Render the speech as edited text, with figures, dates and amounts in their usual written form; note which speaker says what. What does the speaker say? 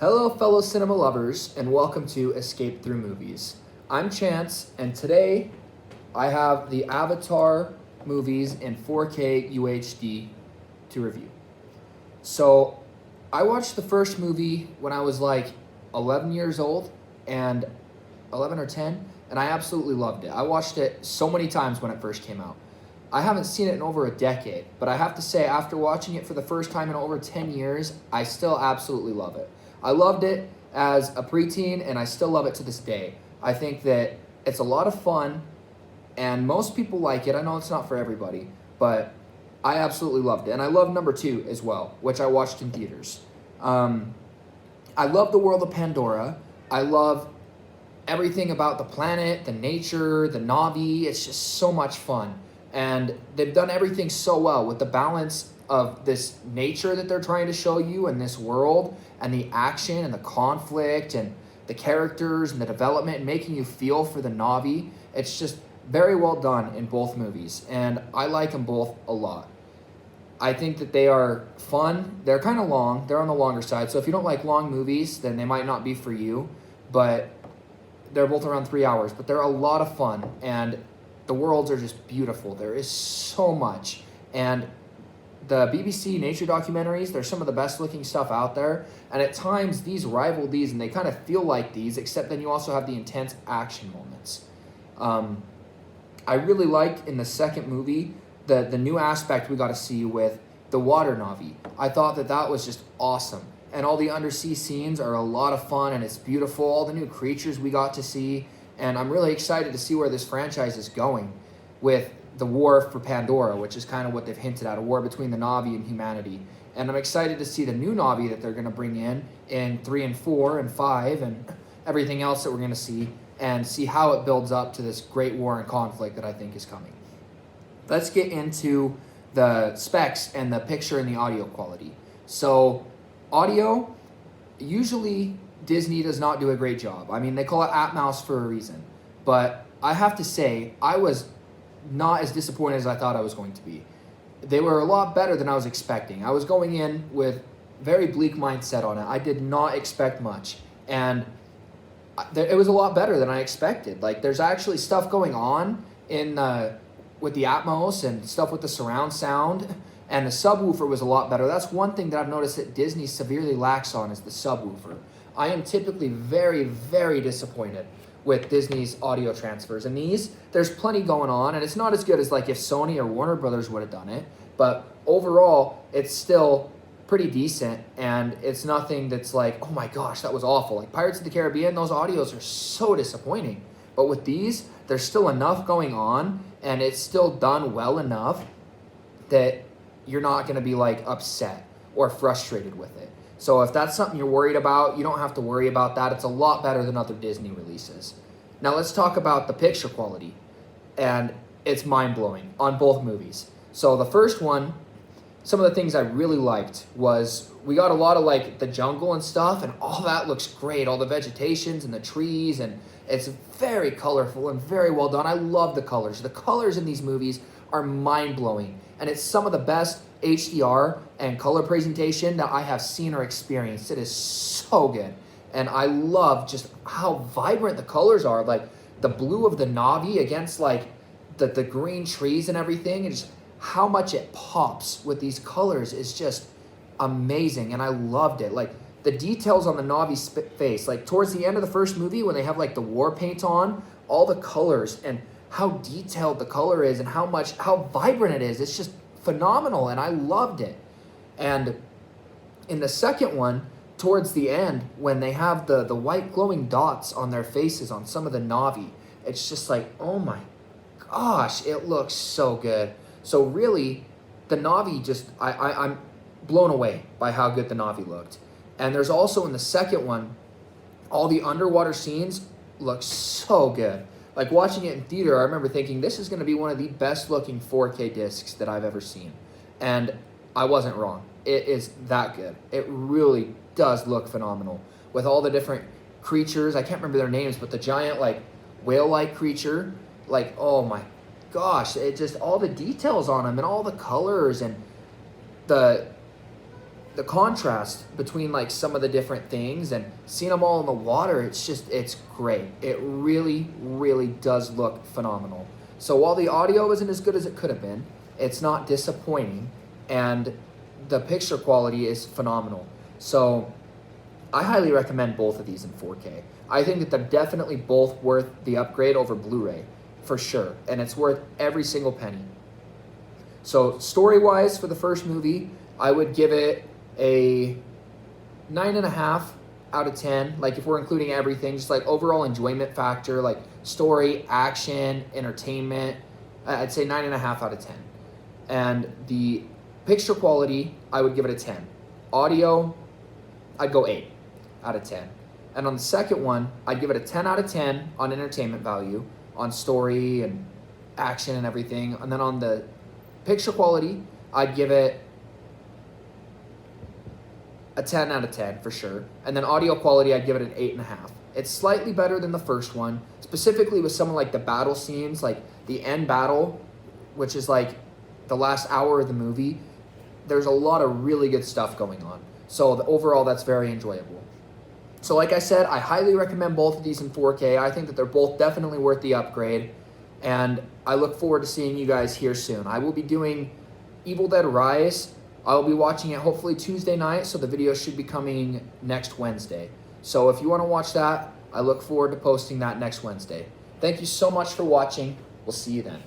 Speaker 1: Hello, fellow cinema lovers, and welcome to Escape Through Movies. I'm Chance, and today I have the Avatar movies in 4K UHD to review. So, I watched the first movie when I was like 11 years old, and 11 or 10, and I absolutely loved it. I watched it so many times when it first came out. I haven't seen it in over a decade, but I have to say, after watching it for the first time in over 10 years, I still absolutely love it. I loved it as a preteen, and I still love it to this day. I think that it's a lot of fun, and most people like it. I know it's not for everybody, but I absolutely loved it. And I love number 2 as well, which I watched in theaters. I love the world of Pandora. I love everything about the planet, the nature, the Na'vi. It's just so much fun. And they've done everything so well with the balance of this nature that they're trying to show you in this world, and the action and the conflict and the characters and the development, and making you feel for the Na'vi. It's just very well done in both movies, and I like them both a lot. I think that they are fun. They're kind of long. They're on the longer side, so if you don't like long movies, then they might not be for you, but they're both around 3 hours, but they're a lot of fun, and the worlds are just beautiful. There is so much, and the BBC nature documentaries, they're some of the best looking stuff out there, and at times these rival these, and they kind of feel like these, except then you also have the intense action moments. I really liked in the second movie the new aspect we got to see with the water Na'vi. I thought that was just awesome, and all the undersea scenes are a lot of fun, and it's beautiful. All the new creatures we got to see, and I'm really excited to see where this franchise is going with the war for Pandora, which is kind of what they've hinted at, a war between the Na'vi and humanity. And I'm excited to see the new Na'vi that they're going to bring in 3 and 4 and 5 and everything else that we're going to see, and see how it builds up to this great war and conflict that I think is coming. Let's get into the specs and the picture and the audio quality. So, audio, usually Disney does not do a great job. I mean, they call it Atmos for a reason. But I have to say, I was not as disappointed as I thought I was going to be. They were a lot better than I was expecting. I was going in with very bleak mindset on it. I did not expect much, and it was a lot better than I expected. Like, there's actually stuff going on in with the Atmos and stuff with the surround sound, and the subwoofer was a lot better. That's one thing that I've noticed that Disney severely lacks on, is the subwoofer. I am typically very, very disappointed with Disney's audio transfers. And there's plenty going on, and it's not as good as like if Sony or Warner Brothers would have done it, but overall, it's still pretty decent, and it's nothing that's like, oh my gosh, that was awful. Like Pirates of the Caribbean, those audios are so disappointing. But with these, there's still enough going on, and it's still done well enough that you're not gonna be like upset or frustrated with it. So if that's something you're worried about, you don't have to worry about that. It's a lot better than other Disney releases. Now let's talk about the picture quality. And it's mind-blowing on both movies. So the first one, some of the things I really liked was we got a lot of like the jungle and stuff, and all that looks great. All the vegetations and the trees, and it's very colorful and very well done. I love the colors. The colors in these movies are mind-blowing, and it's some of the best HDR and color presentation that I have seen or experienced. It is so good, and I love just how vibrant the colors are, like the blue of the Na'vi against like the green trees and everything, and just how much it pops with these colors is just amazing, and I loved it. Like the details on the Na'vi's face, like towards the end of the first movie when they have like the war paint on, all the colors and how detailed the color is and how vibrant it is. It's just phenomenal, and I loved it. And in the second one, towards the end, when they have the white glowing dots on their faces on some of the Na'vi, it's just like, oh my gosh, it looks so good. So really, the Na'vi just, I'm blown away by how good the Na'vi looked. And there's also in the second one, all the underwater scenes look so good. Like watching it in theater, I remember thinking this is going to be one of the best looking 4K discs that I've ever seen. And I wasn't wrong. It is that good. It really does look phenomenal. With all the different creatures, I can't remember their names, but the giant like whale-like creature, like, oh my gosh, it just, all the details on them and all the colors and the the contrast between like some of the different things and seeing them all in the water, it's great. It really, really does look phenomenal. So while the audio isn't as good as it could have been, it's not disappointing, and the picture quality is phenomenal. So I highly recommend both of these in 4K. I think that they're definitely both worth the upgrade over Blu-ray, for sure, and it's worth every single penny. So story-wise, for the first movie, I would give it a 9.5 out of 10. Like, if we're including everything, just like overall enjoyment factor, like story, action, entertainment, I'd say 9.5 out of 10. And the picture quality, I would give it a 10. Audio, I'd go 8 out of 10. And on the second one, I'd give it a 10 out of 10 on entertainment value, on story and action and everything. And then on the picture quality, I'd give it a 10 out of 10 for sure. And then audio quality, I'd give it an 8.5. It's slightly better than the first one, specifically with some of like the battle scenes, like the end battle, which is like the last hour of the movie. There's a lot of really good stuff going on. So overall, that's very enjoyable. So like I said, I highly recommend both of these in 4K. I think that they're both definitely worth the upgrade. And I look forward to seeing you guys here soon. I will be doing Evil Dead Rise. I'll be watching it hopefully Tuesday night, so the video should be coming next Wednesday. So if you want to watch that, I look forward to posting that next Wednesday. Thank you so much for watching. We'll see you then.